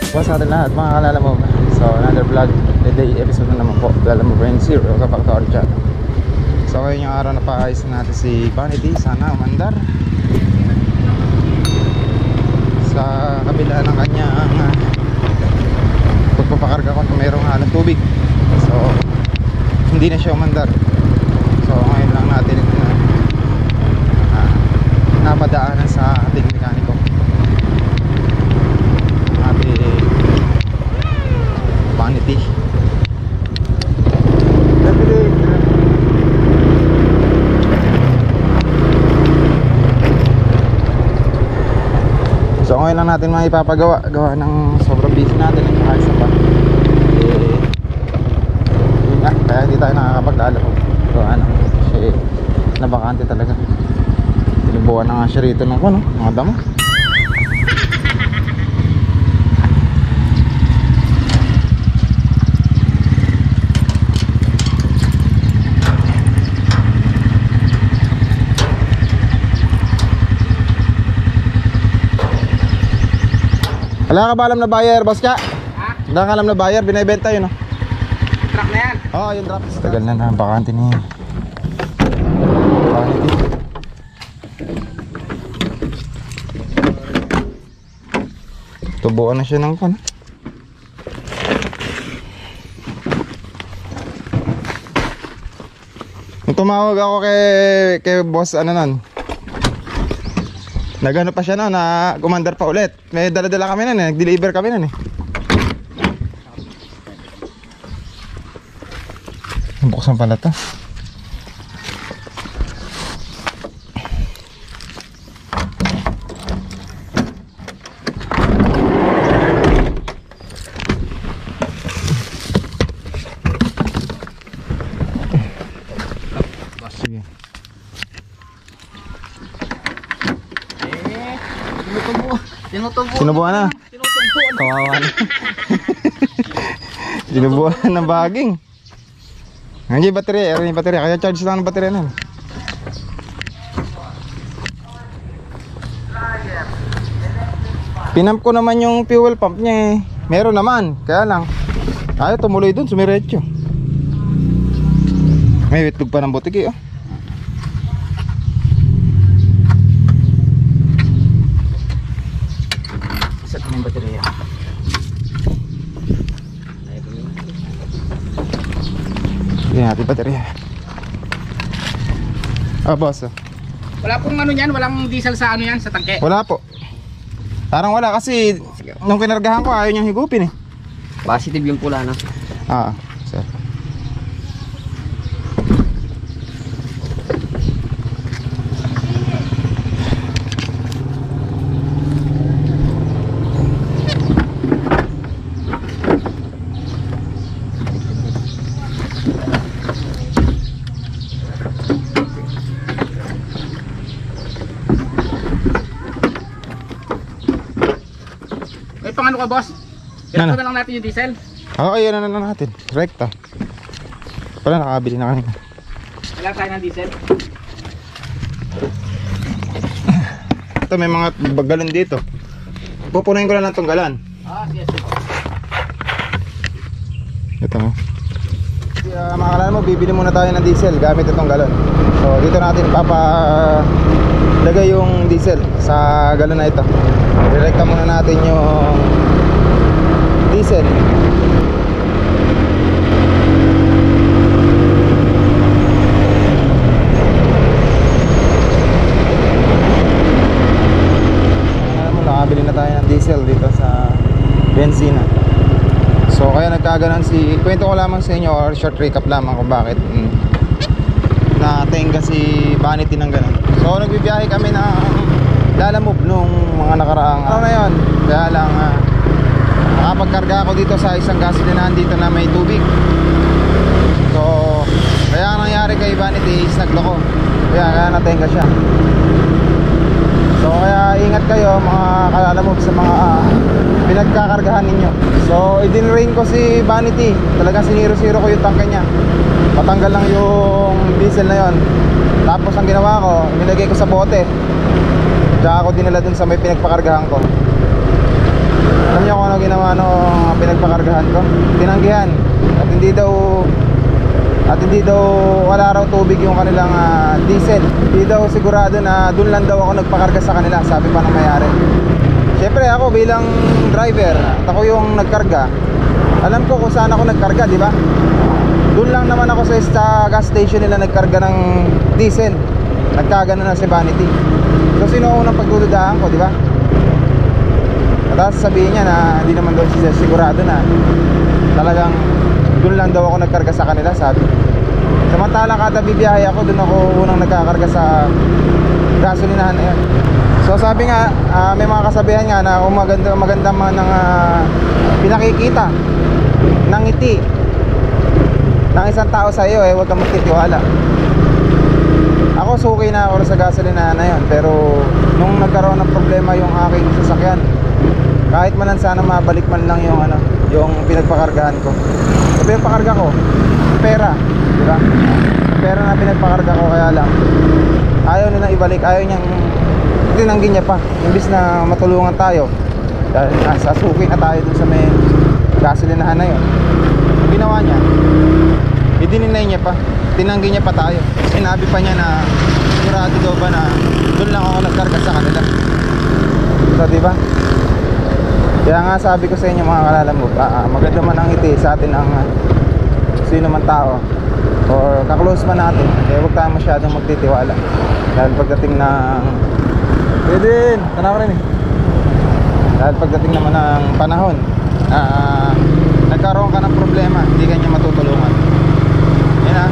po sa atin lahat mga kalala mo. So another vlog today episode na naman po. Kalala mo friend zero kapag to our channel. So ngayon yung araw na paayos natin si Vanity. Sana umandar sa kabila ng kanyang pagpapakarga ko kung mayroong halong tubig. So hindi na siya umandar. So ngayon lang natin napadaanan sa ating mekaniko, ating Vanity. So ngayon lang natin maipapagawa gawa ng sobrang busy natin at saka isa pa yun nga, kaya hindi tayo nakakapagdala ko gawa ng kasi nabakante talaga. Tinubuan na nga siya rito ng ano, mga damo. Wala ka ba alam na buyer, boss ka? Ha? Wala ka alam na buyer, binibenta yun, no? Truck na yan? Oo, yung truck. Tagal na bakante ni Vanity. Tubuan na siya ng kan. Nung tumawag ako kay boss ano nun, nagano pa siya nun na commander pa ulit. May dala-dala kami nun eh, nag-deliver kami nun eh. Buksan pala to. Sige. Sinubuan na. Kawawa na. Sinubuan ng baging. Nandiyan yung baterya, yung baterya. Kaya charge lang ng baterya na. Pinamp ko naman yung fuel pump niya eh. Meron naman, kaya lang ayaw tumuloy dun, sumiretso. May witlog pa ng butiki oh. Isa pa ng baterya. Hindi natin baterya. Boss oh. Wala pong ano yan, walang diesel sa ano yan, sa tangke? Wala po. Parang wala kasi nung kinargahan ko ayaw niyang higupin eh. Positive yung pula na. Sir. May pang ano ka boss? Kailan na lang natin yung diesel? Oo, yun na natin. Rekta. Pala nakabili na kanina. Kailan tayo ng diesel? Ito may mga galon dito. Pupunuin ko lang ng tong galon. Sige. Ito mo. Mga kalala mo, bibili muna tayo ng diesel gamit itong galon. So dito natin lagay yung diesel sa galon na ito. Direkta muna natin yung diesel. Nakabili na tayo ng diesel dito sa benzina. So kaya nagkaganon kwento ko lamang sa inyo or short recap lamang kung bakit natenga si Vanity ng ganun. So nagbibiyahe kami ng Lalamove nung mga nakaraang araw na yon. Kaya lang nakapagkarga ako dito sa isang gasolinahan dito na may tubig. So kaya ang nangyari kay Vanity is nagloko. Kaya natenga siya. So kaya ingat kayo mga Lalamove sa mga pinagkakargahan ninyo. So idinrain ko si Vanity. Talagang siniro-siro ko yung tangke niya. Patanggal lang yung diesel na yon. Tapos ang ginawa ko, nilagay ko sa bote. Tsaka ako dinala dun sa may pinagpakargahan ko. Alam niyo kung ano ginawa pinagpakargahan ko. Tinanggihan. At hindi daw wala raw tubig yung kanilang diesel. Hindi daw sigurado na doon lang daw ako nagpakarga sa kanila, sabi pa ng may-ari. Siyempre ako bilang driver, ako yung nagkarga. Alam ko kung saan ako nagkarga, di ba? Doon lang naman ako sa gas station nila nagkarga ng diesel. Nagkagano na si Vanity. So sino unang pagdududahan ko, di ba? Tapos sabihin niya na hindi naman daw siya sigurado na talagang doon lang daw ako nagkarga sa kanila, sabi. Samantalang kada bibiyahe ako, doon ako unang nagkakarga sa gasolinahan na yun. So sabi nga, may mga kasabihan nga na kung maganda man ng pinakikita ng ngiti ng isang tao sa iyo, huwag kang magtitiwala. Ako suki na ako sa gasolinahan na yun, pero nung nagkaroon ng problema yung aking sasakyan, kahit man lang sana mabalik man lang yung pinagpakargahan ko. So pinagpakarga ko, pera, di ba? Pera na pinagpakarga ko, kaya lang ayaw nila ibalik, ayaw niyang tinanggi niya pa. Imbis na matulungan tayo, dahil nasa suki na tayo dun sa may gasolinahan na yun, ang ginawa niya, idininay niya pa, tinanggi niya pa tayo. Sinabi pa niya na sigurado daw ba na doon lang ako nagkarga sa kanila. So di ba? Kaya nga sabi ko sa inyo mga kalalamog, maganda man ang ngiti sa atin ang sino man tao or kaklose man natin, kaya huwag tayo masyadong magtitiwala. Dahil pagdating ng dahil pagdating naman ng panahon, nagkaroon ka ng problema, hindi ka niya matutulungan. Yan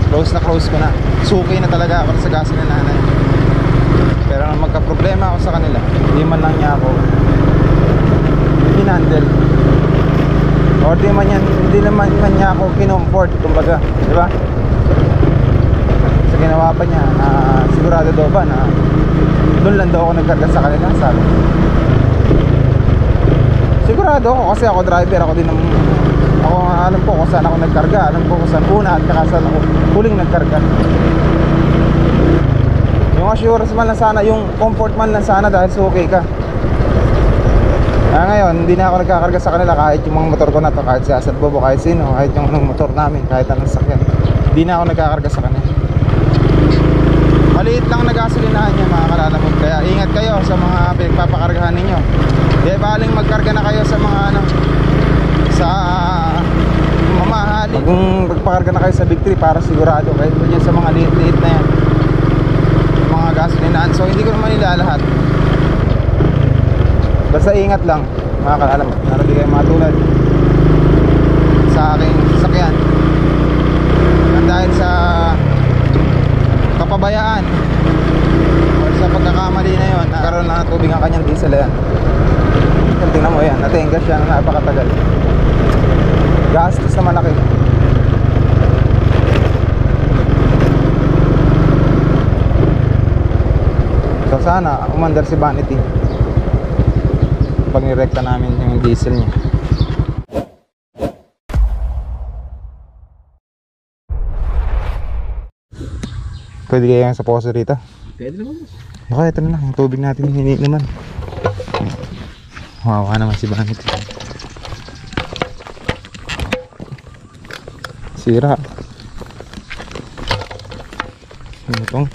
close ko na. Suki na talaga ako sa gasolinahan na yun. Pero nang magka-problema ako sa kanila, hindi man lang niya ako hinandle, or hindi naman niya ako kinomfort, kumbaga, di ba? Sa ginawa pa niya, sigurado daw ba na doon lang daw ako nagkarga sa kanila, sabi. Sigurado ako kasi ako driver, ako din ako alam ko kung saan ako nagkarga, alam ko kung saan una at saan ako huling nagkarga. Yung assurance man lang sana, yung comfort man lang sana, dahil suki ka. Kaya ngayon, hindi na ako nagkakarga sa kanila, kahit yung mga motor ko na to, kahit si Asad Bobo, kahit sino, kahit yung anong motor namin, kahit anong sakyan, hindi na ako nagkakarga sa kanila. Maliit lang na gasolinahan niya mga kalalamog, kaya ingat kayo sa mga pinagpapakargahan ninyo. Di baling magkarga na kayo sa mga sa mamahali. Kung magpakarga na kayo sa Big 3 para sigurado, kahit yun sa mga liit-liit na yan, mga gasolinahan. So hindi ko naman nilalahat, basta ingat lang mga kalalamog, para di kayo matulad sa aking sasakyan dahil sa kapabayaan or sa pagkakamali na yun, nagkaroon na ng tubig ang kanyang diesel. Yan, tingnan mo yan, natinggas siya na napakatagal, gastos na malaki. So sana umandar si Vanity pag nirekta namin yung diesel niya. Pwede kaya sa poso rito? Pwede naman. Baka ito na lang, yung tubig natin hindi naman. Wawa naman si Vanity. Sira. Ano itong?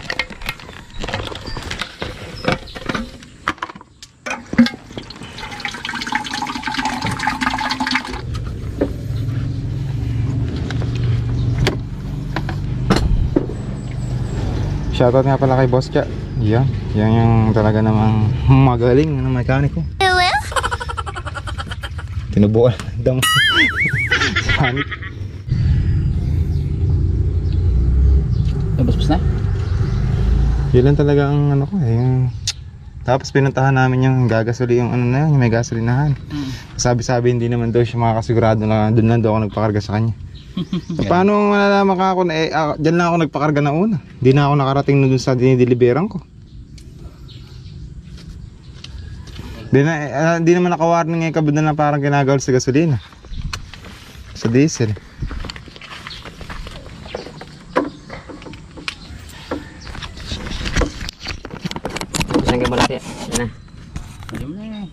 Shoutout nga pala kay Boss Cha. Yan yung talaga namang magaling na mekaniko. Tinubuan damo. Panik. Tapos na? Yun lang talaga ang ano ko yung... Tapos pinuntahan namin yung gagasoli, yung ano na yun, yung may gasolinahan. Sabi-sabi hindi naman daw siya makakasigurado na doon lang daw ako nagpakarga sa kanya. So, paano malalaman ka ako na dyan lang ako nagpakarga na una, hindi na ako nakarating na dun sa dinideliveran ko. Di naman nakawarning ngayon kabod na parang ginagawal sa gasolina, sa diesel. Saan ka ba natin? Yan na. Ayun na.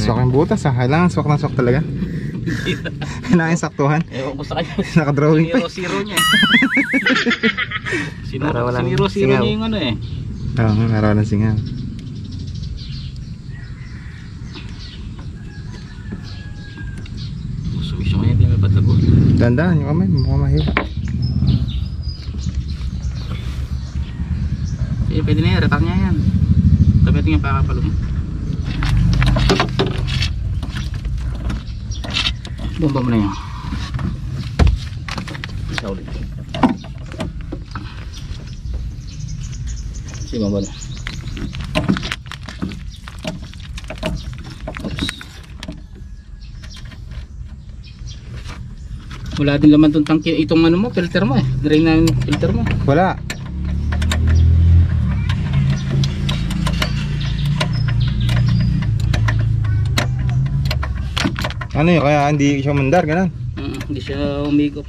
Swak yung butas ha. Kailangan swak na swak talaga. Kailangan saktuhan. Ewan ko sa kanya. Nakadrawing pa. Zero niya. Para walang Zero singaw. niya yung ano eh. Oo, araw ng singaw. Gusto mo yan, di may batago. Dandan yung kamay, mukhang mahirap. Eh, pwede na yan, retar niya yan. Tabi ito yung pakapalo mo. Bomba mo na yan. Isa ulit. Sige, bomba na. Oops. Wala din laman itong tangke, itong ano mo, filter mo eh. Drain na yung filter mo. Wala. Ano yun? Kaya hindi siya mandar, ganun? Hindi siya umikop.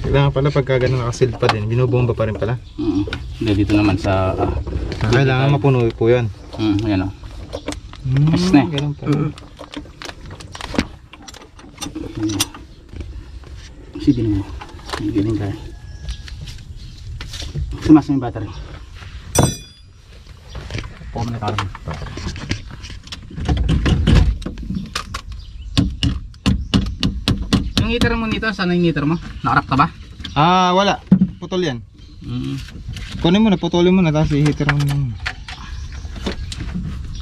Kailangan pala pagka ganun nakasil pa din, binubomba pa rin pala. Hindi, dito naman sa... Kailangan mapuno po yan. Ayan o. Mas na eh. Ganun pala. Sige na. Sige na tayo. Sumas na yung battery. Pum na tayo. Yung heater mo nito, saan yung heater mo? Nakarap ka ba? Ah, wala. Putol yan. Kunin mo na, putulin mo na, tapos i-heater mo na.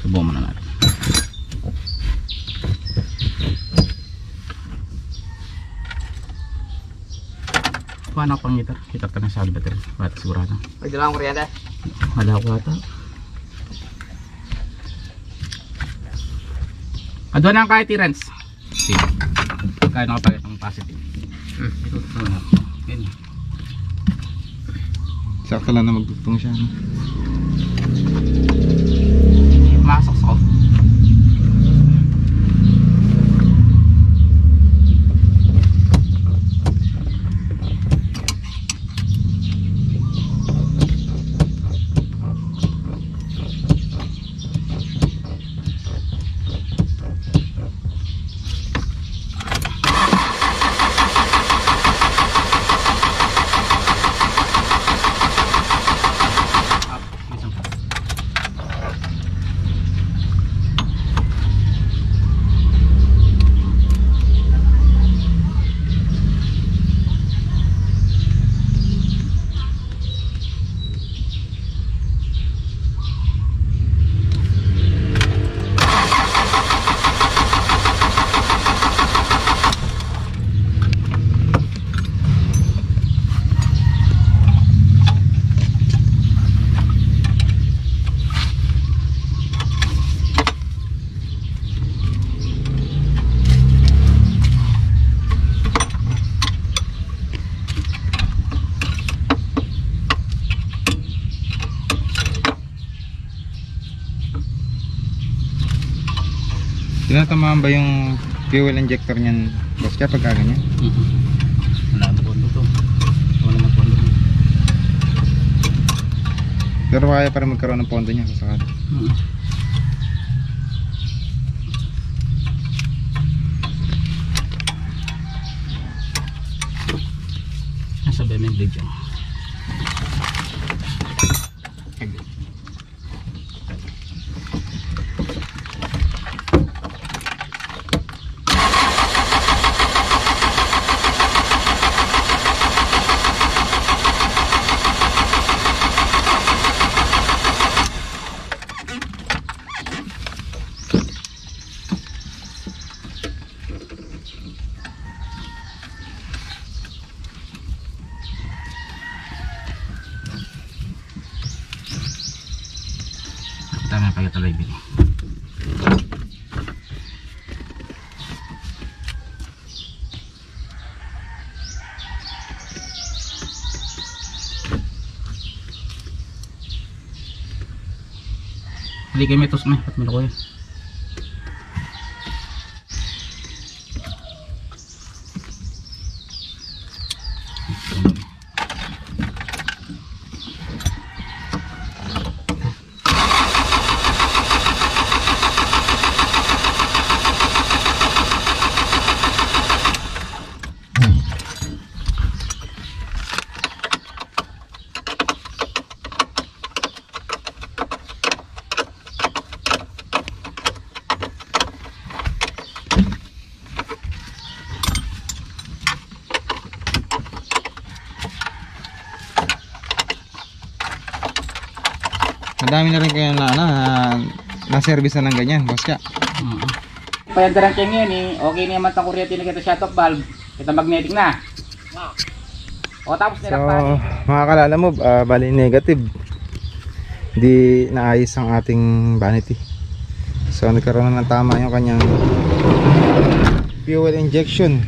Subukan mo na natin. Paano pang heater? Heater ka na sa battery. Bata sigurado. Pwede lang kuryente? Wala ko ata. Adwa na ang kahit i-rents. Sige. Kaya nakapagit ang positive. Ito na. Ganyan. Sakto lang na magtutong siya. No? Masok sa ko. Tinatamaan ba yung fuel injector niyan, boss, kaya pagka ganyan? Wala na pondo to. Wala na pondo. Pero kaya pa rin magkaroon ng pondo niya sa sakali. Nasa bemen blade dyan. Tama na pagkatuloy bin. Hindi kayo may tos mo, at minukoy. Madami na rin kayo na service na ng ganyan, boss ka. Payandaran kayo ngayon eh. Okay na naman itong kuryente na kita shut off valve. Kita magnetic na. O tapos So nilakpan. mga kalala mo, bali negative. Di naayos ang ating vanity. So nagkaroon na ng tama yung kanyang fuel injection.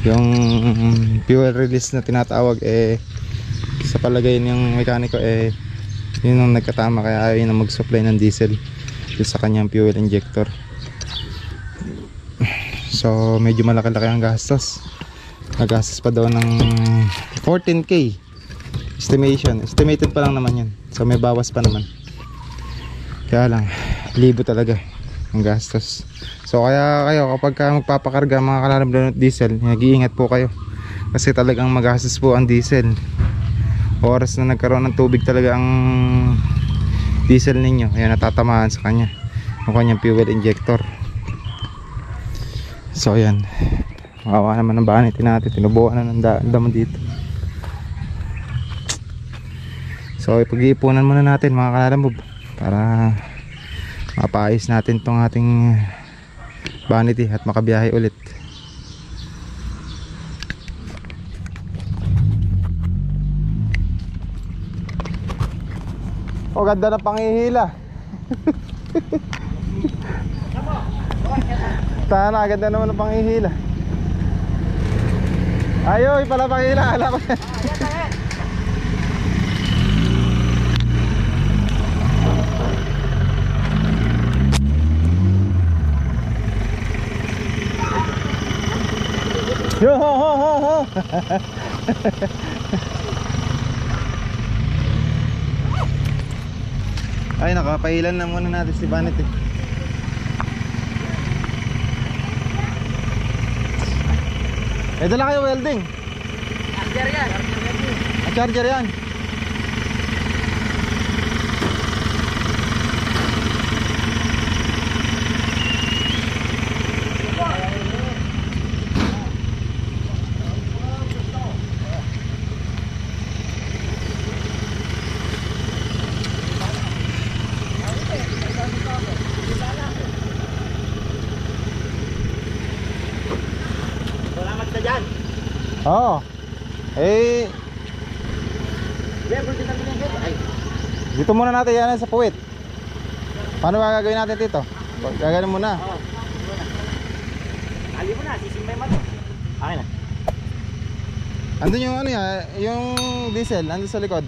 Yung fuel release na tinatawag sa palagay ng mekaniko yun ang nagkatama, kaya ayaw na mag-supply ng diesel sa kanyang fuel injector. So medyo malaki-laki ang gastos. Nagastos pa daw ng 14K estimation. Estimated pa lang naman yun. So may bawas pa naman. Kaya lang, libo talaga ang gastos. So kaya kayo kapag magpapakarga mga kalalam donut diesel, nag-iingat po kayo. Kasi talagang magastos po ang diesel. Oras na nagkaroon ng tubig talaga ang diesel ninyo, kaya natatamaan sa kanya ang kanyang fuel injector. So ayan, makawa naman ang vanity natin. Tinubuan na ng daman dito. So ipag-iipunan muna natin mga kalalamog para mapaayos natin tong ating vanity at makabiyahe ulit. O ganda ng pangihila. Tana, ganda naman ng pangihila. Ayoy pala pangihila, alam ko. Yo ho ho ho ho. Ay, nakapailan na muna natin si vanity. Dala kayo welding. Charger yan. Charger yan. Oo. Dito muna natin yan sa puwit. Paano ba gagawin natin dito? Gagawin muna. Ali mo na, sisimbay mo to. Okay na. Andun yung yung diesel, andun sa likod.